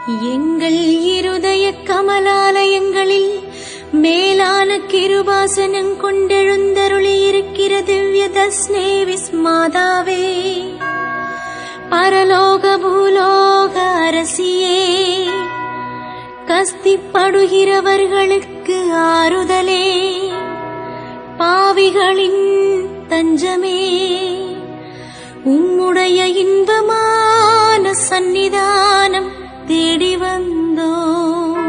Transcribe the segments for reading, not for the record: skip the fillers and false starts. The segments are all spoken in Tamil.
எங்கள் இருதய கமலாலயங்களில் மேலான கிருபாசனம் கொண்டெழுந்தருளி இருக்கிற திவ்ய தஸ்னே விஸ்மாதாவே, பரலோக பூலோக அரசியே, கஸ்திப்படுகிறவர்களுக்கு ஆறுதலே, பாவிகளின் தஞ்சமே, உம்முடைய இன்பமான சந்நிதானம் தேடி வந்தோம்.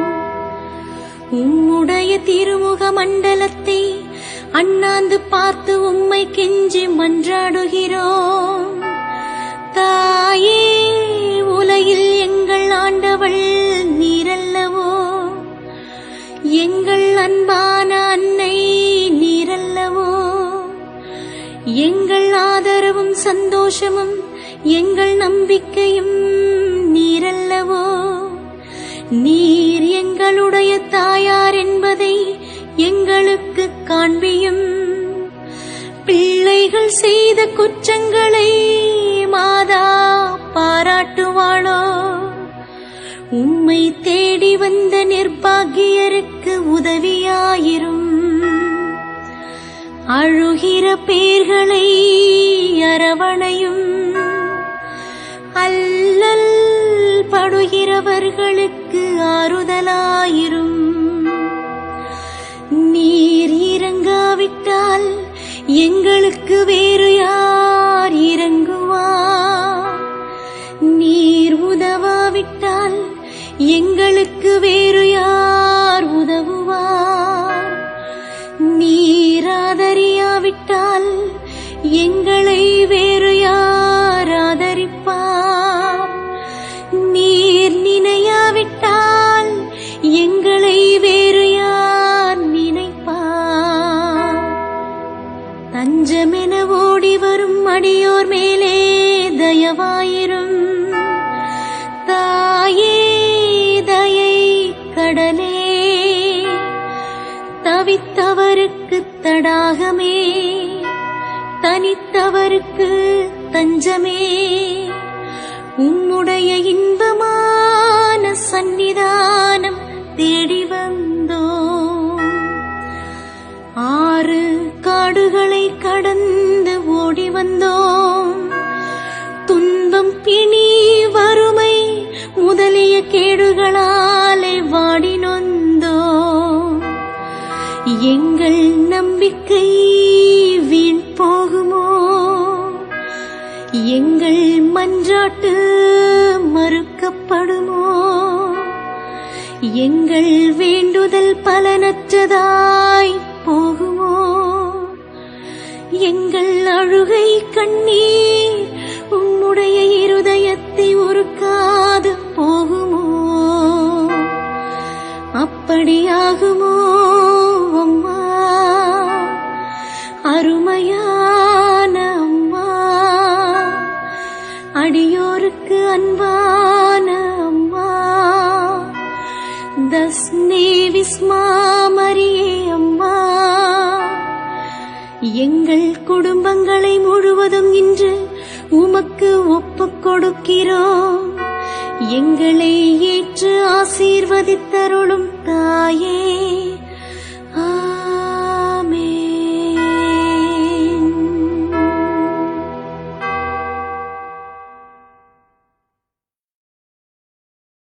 உம்முடைய திருமுக மண்டலத்தை அண்ணாந்து பார்த்து உம்மை கெஞ்சி மன்றாடுகிறோம். தாயே, உலகில் எங்கள் ஆண்டவள் நீரல்லவோ, எங்கள் அன்பான அன்னை நீரல்லவோ, எங்கள் ஆதரவும் சந்தோஷமும் எங்கள் நம்பிக்கையும் நீரல்லவோ. நீர் எங்களுடைய தாயார் என்பதை எங்களுக்கு காண்பியும். பிள்ளைகள் செய்த குற்றங்களை மாதா பாராட்டுவாளோ? உம்மை தேடி வந்த நிர்பாகியருக்கு உதவியாயிரும். அழுகிற பேர்களை அரவணையும். அல்லல் படுகிறவர்களுக்கு ஆறுதலாயிரும். நீர் இறங்காவிட்டால் எங்களுக்கு வேறு யார் இறங்குவார்? நீர் உதவாவிட்டால் எங்களுக்கு வேறு யார் உதவுவார்? நீர் ஆதரியாவிட்டால் எங்களை வேறு யார் ஆதரிப்பார்? நீர் நினையாவிட்டால் எங்களை வேறு யார் நினைப்பார்? தஞ்சமென ஓடி வரும் அடியோர் மேலே தயவாயிரும். தாயே, தயை கடலே, தவித்தவருக்கு தடாகமே, தனித்தவருக்கு தஞ்சமே, உம்முடைய இன்பமான சந்நிதானம் தேடி வந்தோம். 6 காடுகளை கடந்து ஓடி வந்தோம். துன்பம், பிணி, வறுமை முதலிய கேடுகளாலே வாடி நொந்தோம். எங்கள் நம்பிக்கை வீண் போகுமோ? எங்கள் மன்றாட்டு மறுக்கப்படுமோ? எங்கள் வேண்டுதல் பலனற்றதாய் போகுமோ? எங்கள் அழுகை கண்ணீர் உம்முடைய இருதயத்தை உருக்காது போகுமோ? அப்படியாகுமோ அம்மா, அருமையான அம்மா, அடியோருக்கு அன்பான அம்மா, தஸ்னே விஸ்மா மரியே அம்மா. எங்கள் குடும்பங்களை முழுவதும் இன்று உமக்கு ஒப்புக் கொடுக்கிறோம். எங்களை ஏற்று ஆசீர்வதித்தருளும் தாயே.